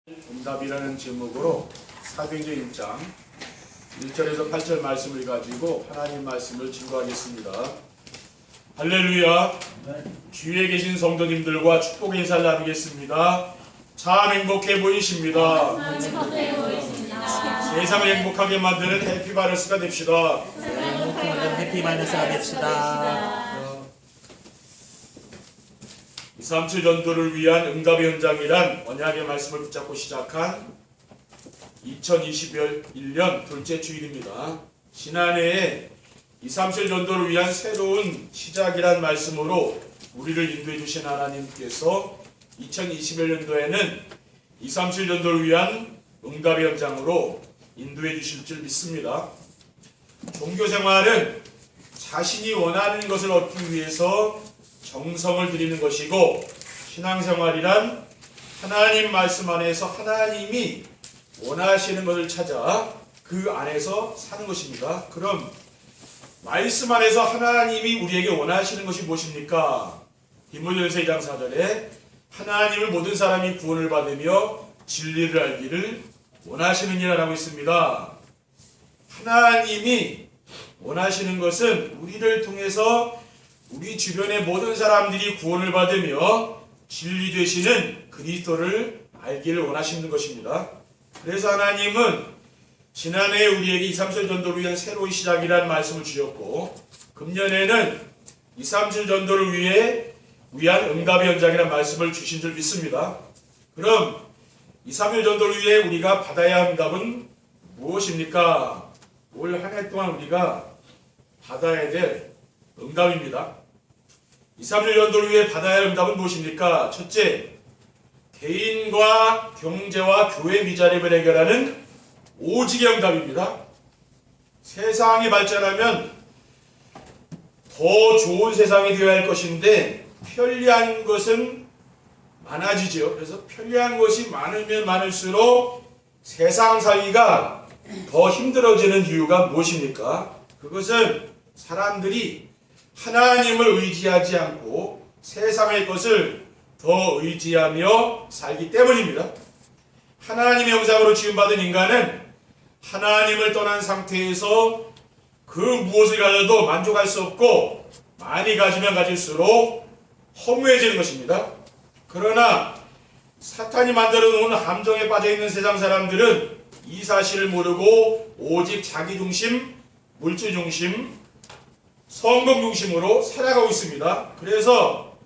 응답이라는 제목으로 사도행전 1장 1절에서 8절 말씀을 가지고 하나님 말씀을 증거하겠습니다. 할렐루야. 주위에 계신 성도님들과 축복 인사를 나누겠습니다. 참 행복해 보이십니다. 세상을 행복하게 만드는 해피바이러스가 됩시다. 해피바이러스가 됩시다. 237 전도를 위한 응답의 현장이란 언약의 말씀을 붙잡고 시작한 2021년 둘째 주일입니다. 지난해에 237 전도를 위한 새로운 시작이란 말씀으로 우리를 인도해 주신 하나님께서 2021년도에는 237 전도를 위한 응답의 현장으로 인도해 주실 줄 믿습니다. 종교생활은 자신이 원하는 것을 얻기 위해서 정성을 들이는 것이고, 신앙생활이란 하나님 말씀 안에서 하나님이 원하시는 것을 찾아 그 안에서 사는 것입니다. 그럼 말씀 안에서 하나님이 우리에게 원하시는 것이 무엇입니까? 디모데전서 2장 4절에 하나님을 모든 사람이 구원을 받으며 진리를 알기를 원하시느니라라고 있습니다. 하나님이 원하시는 것은 우리를 통해서 우리 주변의 모든 사람들이 구원을 받으며 진리 되시는 그리스도를 알기를 원하시는 것입니다. 그래서 하나님은 지난해 우리에게 237 전도를 위한 새로운 시작이라는 말씀을 주셨고, 금년에는 237 전도를 위한 응답의 현장이라는 말씀을 주신 줄 믿습니다. 그럼 237 전도를 위해 우리가 받아야 할 응답은 무엇입니까? 올 한 해 동안 우리가 받아야 될 응답입니다. 237 전도를 위해 받아야 할 응답은 무엇입니까? 첫째, 개인과 경제와 교회 미자립을 해결하는 오직의 응답입니다. 세상이 발전하면 더 좋은 세상이 되어야 할 것인데 편리한 것은 많아지죠. 그래서 편리한 것이 많으면 많을수록 세상 살기가 더 힘들어지는 이유가 무엇입니까? 그것은 사람들이 하나님을 의지하지 않고 세상의 것을 더 의지하며 살기 때문입니다. 하나님의 형상으로 지음받은 인간은 하나님을 떠난 상태에서 그 무엇을 가져도 만족할 수 없고 많이 가지면 가질수록 허무해지는 것입니다. 그러나 사탄이 만들어 놓은 함정에 빠져있는 세상 사람들은 이 사실을 모르고 오직 자기 중심, 물질 중심, 성공 중심으로 살아가고 있습니다. 그래서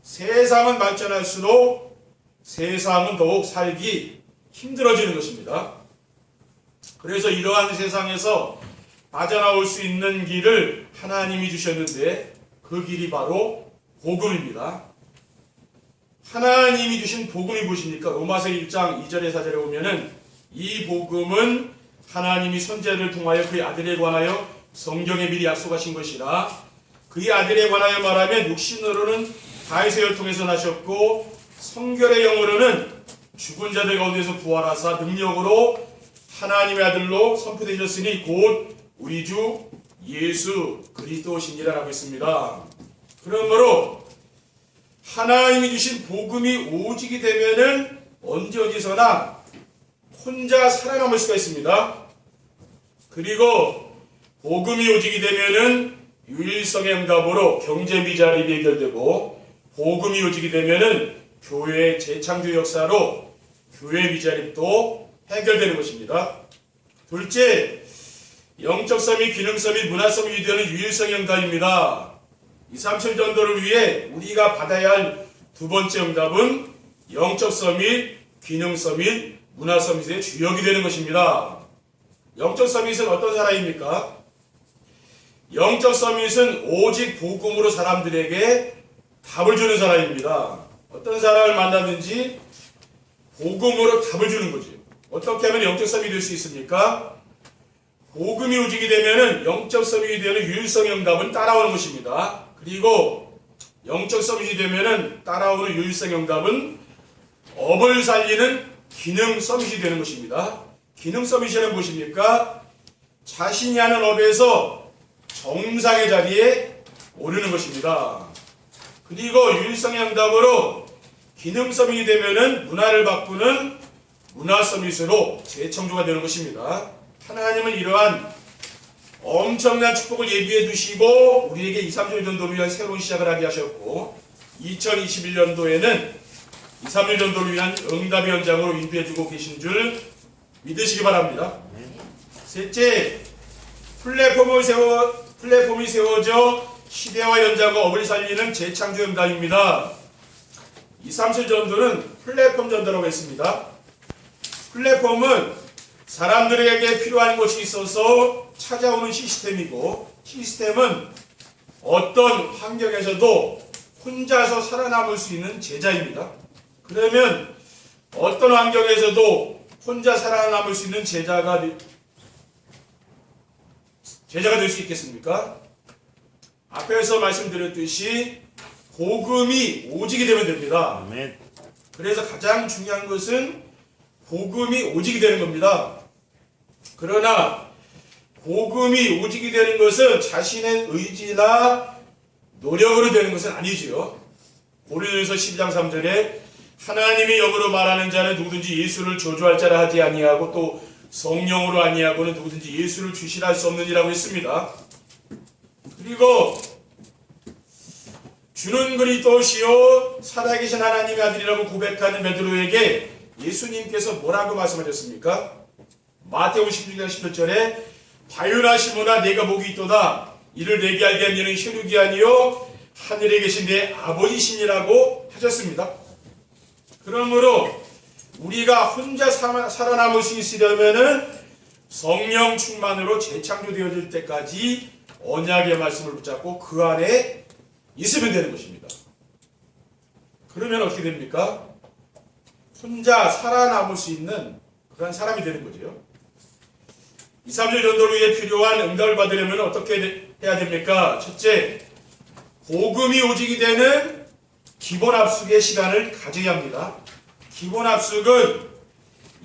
세상은 발전할수록 세상은 더욱 살기 힘들어지는 것입니다. 그래서 이러한 세상에서 빠져나올 수 있는 길을 하나님이 주셨는데 그 길이 바로 복음입니다. 하나님이 주신 복음이 무엇입니까? 로마서 1장 2절에 4절에 보면은 이 복음은 하나님이 선지자를 통하여 그의 아들에 관하여 성경에 미리 약속하신 것이라. 그의 아들에 관하여 말하면 육신으로는 다윗의 혈 통해서 나셨고 성결의 영으로는 죽은 자들 가운데서 부활하사 능력으로 하나님의 아들로 선포되셨으니 곧 우리 주 예수 그리스도시니라 라고 했습니다. 그러므로 하나님이 주신 복음이 오직이 되면은 언제 어디서나 혼자 살아남을 수가 있습니다. 그리고 복음이 오직이 되면은 유일성의 응답으로 경제 미자립이 해결되고, 복음이 오직이 되면은 교회의 재창조 역사로 교회 미자립도 해결되는 것입니다. 둘째, 영적 서밋, 기능 서밋, 문화 서밋이 되는 유일성의 응답입니다. 237 전도를 위해 우리가 받아야 할 두 번째 응답은 영적 서밋, 기능 서밋, 문화 서밋의 주역이 되는 것입니다. 영적 서밋은 어떤 사람입니까? 영적 서밋은 오직 복음으로 사람들에게 답을 주는 사람입니다. 어떤 사람을 만나든지 복음으로 답을 주는 거지. 어떻게 하면 영적 서밋이 될 수 있습니까? 복음이 오직이 되면은 영적 서밋이 되는 유일성의 응답은 따라오는 것입니다. 그리고 영적 서밋이 되면은 따라오는 유일성의 응답은 업을 살리는 기능 서밋이 되는 것입니다. 기능 서밋이란 무엇입니까? 자신이 하는 업에서 정상의 자리에 오르는 것입니다. 그리고 유일성의 응답으로 기능 서밋이 되면은 문화를 바꾸는 문화 서밋으로 재창조가 되는 것입니다. 하나님은 이러한 엄청난 축복을 예비해 두시고 우리에게 2, 3년 전도를 위한 새로운 시작을 하게 하셨고 2021년도에는 2, 3년 전도를 위한 응답의 현장으로 인도해 주고 계신 줄 믿으시기 바랍니다. 셋째, 플랫폼이 세워져 시대와 현장과 업을 살리는 재창조 응답입니다. 2, 3일 전도는 플랫폼 전도라고 했습니다. 플랫폼은 사람들에게 필요한 것이 있어서 찾아오는 시스템이고 시스템은 어떤 환경에서도 혼자서 살아남을 수 있는 제자입니다. 그러면 어떤 환경에서도 혼자 살아남을 수 있는 제자가 될 수 있겠습니까? 앞에서 말씀드렸듯이 복음이 오직이 되면 됩니다. 아멘. 그래서 가장 중요한 것은 복음이 오직이 되는 겁니다. 그러나 복음이 오직이 되는 것은 자신의 의지나 노력으로 되는 것은 아니지요. 고린도전서 12장 3절에 하나님이 영으로 말하는 자는 누구든지 예수를 저주할 자라 하지 아니하고 또 성령으로 아니하고는 누구든지 예수를 주시라 할 수 없느니라고 했습니다. 그리고 주는 그리스도시요 살아계신 하나님의 아들이라고 고백하는 베드로에게 예수님께서 뭐라고 말씀하셨습니까? 마태복음 16장 17절에 바요나 시몬아 내가 복이 있도다 이를 내게 알게 한 이는 혈육이 아니요 하늘에 계신 내 아버지시니라고 하셨습니다. 그러므로 우리가 혼자 살아남을 수 있으려면은 성령 충만으로 재창조되어질 때까지 언약의 말씀을 붙잡고 그 안에 있으면 되는 것입니다. 그러면 어떻게 됩니까? 혼자 살아남을 수 있는 그런 사람이 되는 거죠. 2, 3일 전도를 위해 필요한 응답을 받으려면 어떻게 해야 됩니까? 첫째, 복음이 오직이 되는 기본 합숙의 시간을 가져야 합니다. 기본 합숙은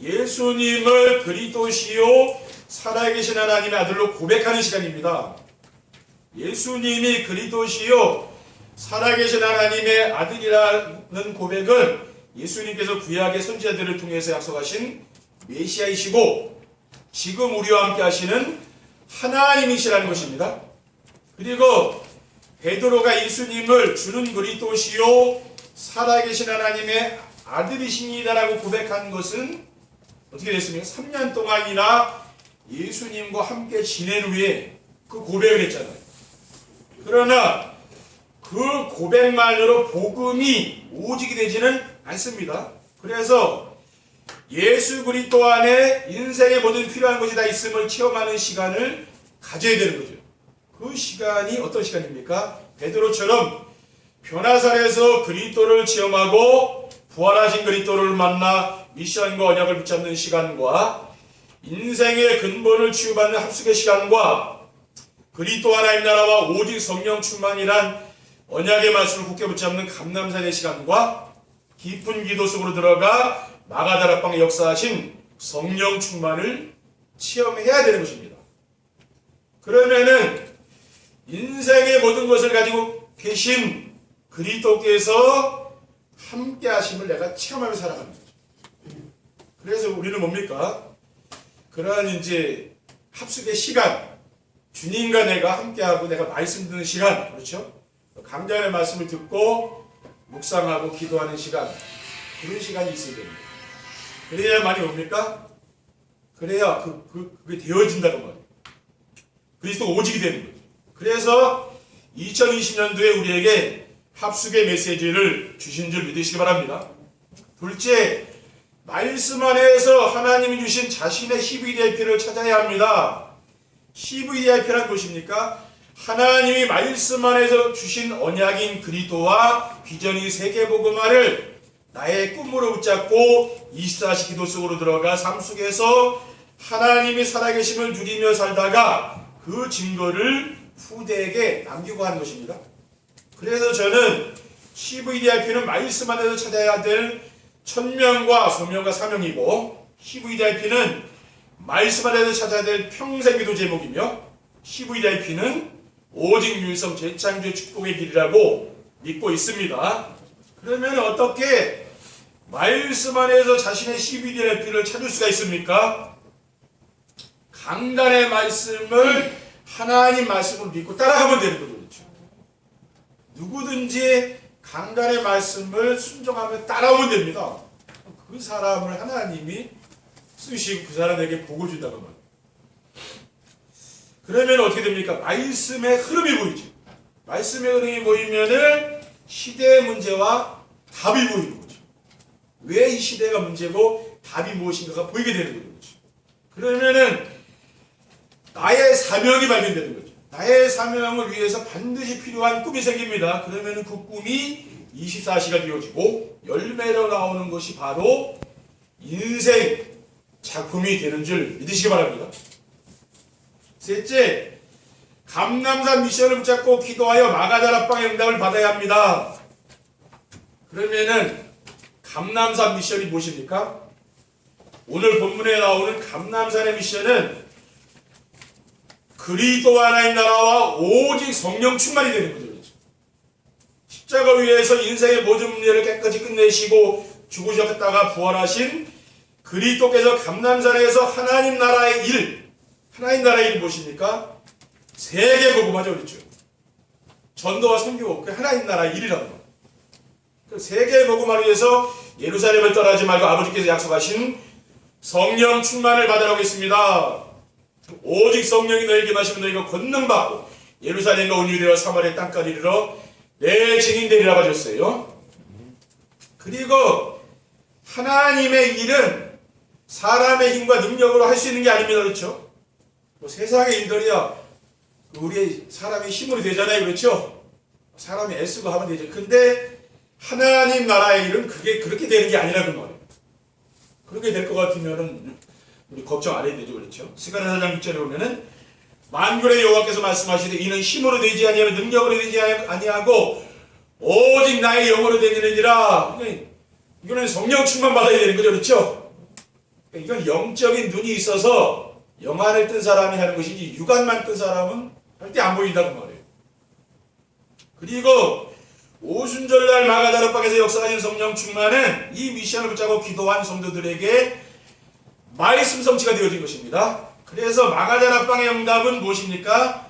예수님을 그리스도시요 살아계신 하나님의 아들로 고백하는 시간입니다. 예수님이 그리스도시요 살아계신 하나님의 아들이라는 고백은 예수님께서 구약의 선지자들을 통해서 약속하신 메시아이시고 지금 우리와 함께 하시는 하나님이시라는 것입니다. 그리고 베드로가 예수님을 주는 그리스도시요 살아계신 하나님의 아들이십니다라고 고백한 것은 어떻게 됐습니까? 3년 동안이나 예수님과 함께 지낸 후에 그 고백을 했잖아요. 그러나 그 고백만으로 복음이 오직이 되지는 않습니다. 그래서 예수 그리스도 안에 인생의 모든 필요한 것이 다 있음을 체험하는 시간을 가져야 되는 거죠. 그 시간이 어떤 시간입니까? 베드로처럼 변화산에서 그리스도를 체험하고 부활하신 그리스도를 만나 미션과 언약을 붙잡는 시간과 인생의 근본을 치유받는 합숙의 시간과 그리스도 하나님 나라와 오직 성령 충만이란 언약의 말씀을 굳게 붙잡는 감람산의 시간과 깊은 기도 속으로 들어가 마가다락방에 역사하신 성령 충만을 체험해야 되는 것입니다. 그러면은 인생의 모든 것을 가지고 계신 그리스도께서 함께 하심을 내가 체험하며 살아가는 거죠. 그래서 우리는 뭡니까? 그러한 이제 합숙의 시간, 주님과 내가 함께하고 내가 말씀 듣는 시간, 그렇죠? 강단의 말씀을 듣고 묵상하고 기도하는 시간, 그런 시간이 있어야 됩니다. 그래야만이 뭡니까? 그래야 그게 되어진다고 말이에요. 그리스도가 오직이 되는 거죠. 그래서 2020년도에 우리에게 합숙의 메시지를 주신 줄 믿으시기 바랍니다. 둘째, 말씀 안에서 하나님이 주신 자신의 CVDIP를 찾아야 합니다. CVDIP란 무엇입니까? 하나님이 말씀 안에서 주신 언약인 그리스도와 비전인 세계복음화를 나의 꿈으로 붙잡고 24시 기도 속으로 들어가 삶 속에서 하나님이 살아계심을 누리며 살다가 그 증거를 후대에게 남기고 하는 것입니다. 그래서 저는 CVDIP는 말씀 안에서 찾아야 될 천명과 소명과 사명이고 CVDIP는 말씀 안에서 찾아야 될 평생 기도 제목이며 CVDIP는 오직 율성 재창조의 축복의 길이라고 믿고 있습니다. 그러면 어떻게 말씀 안에서 자신의 CBDNF를 찾을 수가 있습니까? 강단의 말씀을 하나님 말씀을 믿고 따라가면 되는 거죠. 그렇죠? 누구든지 강단의 말씀을 순종하며 따라오면 됩니다. 그 사람을 하나님이 쓰시고 그 사람에게 복을 준다고 말이에요. 그러면 어떻게 됩니까? 말씀의 흐름이 보이죠. 말씀의 흐름이 보이면은 시대의 문제와 답이 보이는 거죠. 왜 이 시대가 문제고 답이 무엇인가가 보이게 되는 거죠. 그러면은 나의 사명이 발견되는 거죠. 나의 사명을 위해서 반드시 필요한 꿈이 생깁니다. 그러면은 그 꿈이 24시가 되어지고 열매로 나오는 것이 바로 인생 작품이 되는 줄 믿으시기 바랍니다. 셋째, 감남산 미션을 붙잡고 기도하여 마가다락방의 응답을 받아야 합니다. 그러면은 감남산 미션이 무엇입니까? 오늘 본문에 나오는 감남산의 미션은 그리스도 하나님 나라와 오직 성령 충만이 되는 거죠. 십자가 위에서 인생의 모든 문제를 깨끗이 끝내시고 죽으셨다가 부활하신 그리스도께서 감남산에서 하나님 나라의 일, 하나님 나라의 일이 무엇입니까? 세계 복음하죠, 그렇죠? 전도와 선교, 그 하나님 나라의 일이라는 거예요. 그 세계 복음하기 위해서 예루살렘을 떠나지 말고 아버지께서 약속하신 성령 충만을 받으라고 했습니다. 오직 성령이 너에게 마시면 너희가 권능받고 예루살렘과 온 유대와 사마리아 땅까지 이르러 내 증인되리라고 하셨어요. 그리고 하나님의 일은 사람의 힘과 능력으로 할 수 있는 게 아닙니다. 그렇죠? 뭐 세상의 일들이야 우리 사람의 힘으로 되잖아요. 그렇죠? 사람이 애쓰고 하면 되죠. 근데 하나님 나라의 일은 그게 그렇게 되는 게 아니라는 말이에요. 그렇게 될 것 같으면은 우리 걱정 안 해도 되죠. 그렇죠? 스가랴 4장 6절에 보면은 만군의 여호와께서 말씀하시되 이는 힘으로 되지 아니하며 능력으로 되지 아니하고 오직 나의 영으로 되느니라. 이거는 성령 충만 받아야 되는 거죠. 그렇죠? 이건 영적인 눈이 있어서 영안을 뜬 사람이 하는 것이지 육안만 뜬 사람은 절대 안 보인다고 말해요. 그리고 오순절날 마가다락방에서 역사하신 성령 충만은 이 미션을 붙잡고 기도한 성도들에게 말씀 성취가 되어진 것입니다. 그래서 마가다락방의 응답은 무엇입니까?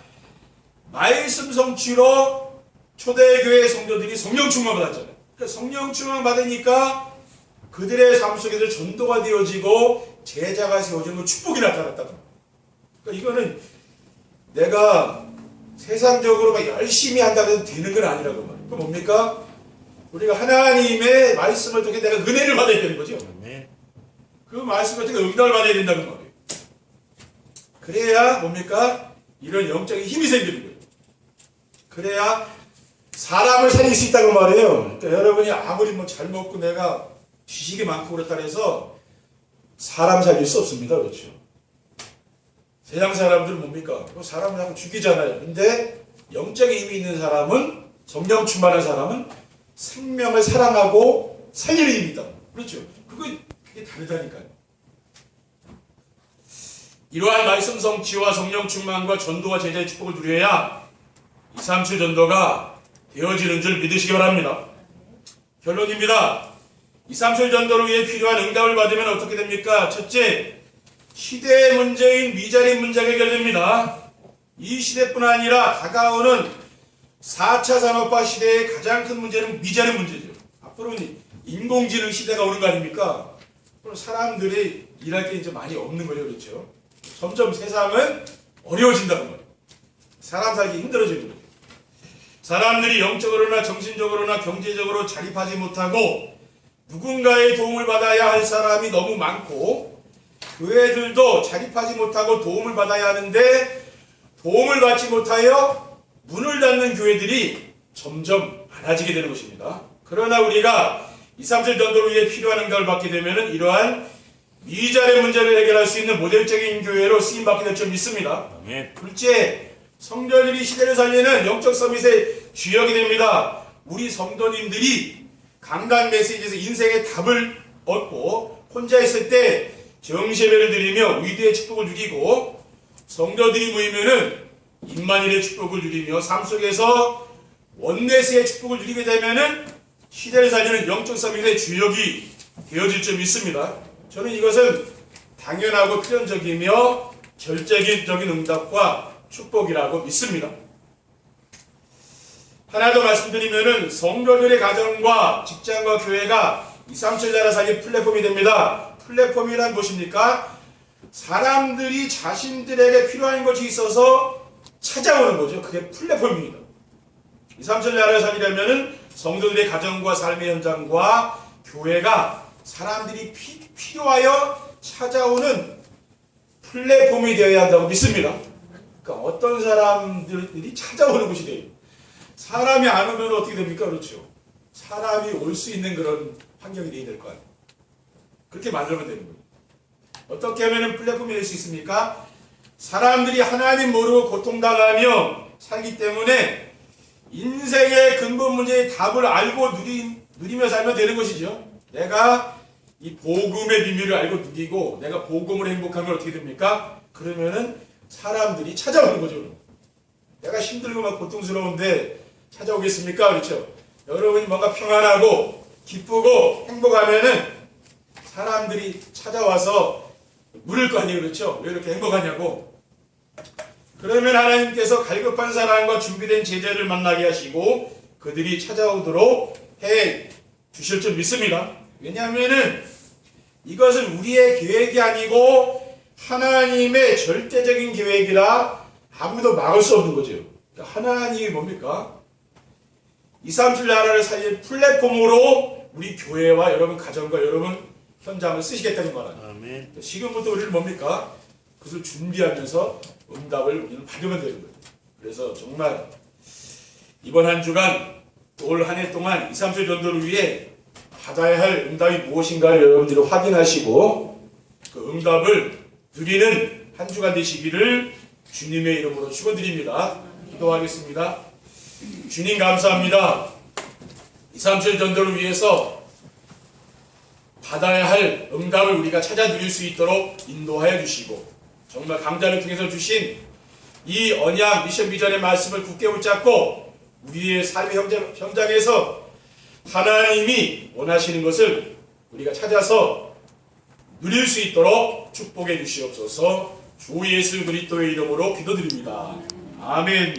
말씀 성취로 초대교회 성도들이 성령 충만 받았잖아요. 그러니까 성령 충만 받으니까 그들의 삶 속에서 전도가 되어지고 제자가 세워지는 축복이 나타났다. 그러니까 이거는 내가 세상적으로 막 열심히 한다고 해도 되는 건 아니라고 말이에요. 그 뭡니까? 우리가 하나님의 말씀을 통해 내가 은혜를 받아야 되는 거죠. 그 말씀을 통해 응답을 받아야 된다는 거예요. 그래야 뭡니까? 이런 영적인 힘이 생기는 거예요. 그래야 사람을 살릴 수 있다고 말해요. 그러니까 여러분이 아무리 뭐 잘 먹고 내가 지식이 많고 그렇다 해서 사람 살릴 수 없습니다. 그렇죠? 세상 사람들은 뭡니까? 사람을 자꾸 죽이잖아요. 근데 영적인 힘이 있는 사람은, 성령 충만한 사람은 생명을 사랑하고 살리는 힘이 있다. 그렇죠? 그게 다르다니까요. 이러한 말씀 성취와 성령 충만과 전도와 제자의 축복을 누려야 237 전도가 되어지는 줄 믿으시기 바랍니다. 결론입니다. 237 전도를 위해 필요한 응답을 받으면 어떻게 됩니까? 첫째, 시대의 문제인 미자립 문제가 해결됩니다. 이 시대뿐 아니라 다가오는 4차 산업화 시대의 가장 큰 문제는 미자립 문제죠. 앞으로는 인공지능 시대가 오는 거 아닙니까? 그럼 사람들이 일할 게 이제 많이 없는 거죠. 그렇죠? 점점 세상은 어려워진다는 거예요. 사람 살기 힘들어지는 거예요. 사람들이 영적으로나 정신적으로나 경제적으로 자립하지 못하고 누군가의 도움을 받아야 할 사람이 너무 많고 교회들도 자립하지 못하고 도움을 받아야 하는데 도움을 받지 못하여 문을 닫는 교회들이 점점 많아지게 되는 것입니다. 그러나 우리가 237 전도를 위해 필요한 응답을 받게 되면 이러한 미자립 문제를 해결할 수 있는 모델적인 교회로 쓰임받게 될 줄 믿습니다. 둘째, 성도들이 시대를 살리는 영적 서밋의 주역이 됩니다. 우리 성도님들이 강단 메시지에서 인생의 답을 얻고 혼자 있을 때 정시예배를 드리며 위대의 축복을 누리고 성도들이 모이면은 임마누엘의 축복을 누리며 삶 속에서 원내스의 축복을 누리게 되면은 시대를 살리는 영적 서밋의 주역이 되어질 줄 믿습니다. 저는 이것은 당연하고 필연적이며 결정적인 응답과 축복이라고 믿습니다. 하나 더 말씀드리면은 성도들의 가정과 직장과 교회가 2, 3절 나라 사이의 플랫폼이 됩니다. 플랫폼이란 무엇입니까? 사람들이 자신들에게 필요한 것이 있어서 찾아오는 거죠. 그게 플랫폼입니다. 2, 3절 나라 살이라면은 성도들의 가정과 삶의 현장과 교회가 사람들이 필요하여 찾아오는 플랫폼이 되어야 한다고 믿습니다. 그러니까 어떤 사람들이 찾아오는 곳이 돼요. 사람이 안 오면 어떻게 됩니까? 그렇죠. 사람이 올 수 있는 그런 환경이 되어야 될 거 아니에요. 그렇게 만들면 되는 거예요. 어떻게 하면 플랫폼이 될 수 있습니까? 사람들이 하나님 모르고 고통당하며 살기 때문에 인생의 근본 문제의 답을 알고 누리며 살면 되는 것이죠. 내가 이 복음의 비밀을 알고 누리고 내가 복음으로 행복하면 어떻게 됩니까? 그러면은 사람들이 찾아오는 거죠. 내가 힘들고 막 고통스러운데 찾아오겠습니까? 그렇죠. 여러분이 뭔가 평안하고 기쁘고 행복하면은 사람들이 찾아와서 물을 거 아니에요. 그렇죠. 왜 이렇게 행복하냐고. 그러면 하나님께서 갈급한 사람과 준비된 제자를 만나게 하시고 그들이 찾아오도록 해 주실 줄 믿습니다. 왜냐하면은 이것은 우리의 계획이 아니고 하나님의 절대적인 계획이라 아무도 막을 수 없는 거죠. 그러니까 하나님이 뭡니까? 2, 3주 나라를 살릴 플랫폼으로 우리 교회와 여러분 가정과 여러분 현장을 쓰시겠다는 말이에요. 아멘. 지금부터 우리는 뭡니까? 그것을 준비하면서 응답을 우리는 받으면 되는 거예요. 그래서 정말 이번 한 주간 올 한 해 동안 2, 3주 전도를 위해 받아야 할 응답이 무엇인가를 여러분들이 확인하시고 그 응답을 누리는 한 주간 되시기를 주님의 이름으로 축원드립니다. 기도하겠습니다. 주님 감사합니다. 2, 3주 전도를 위해서 받아야 할 응답을 우리가 찾아 누릴 수 있도록 인도하여 주시고 정말 강좌를 통해서 주신 이 언약 미션 비전의 말씀을 굳게 붙잡고 우리의 삶의 현장에서 하나님이 원하시는 것을 우리가 찾아서 누릴 수 있도록 축복해 주시옵소서. 주 예수 그리스도의 이름으로 기도드립니다. 아멘.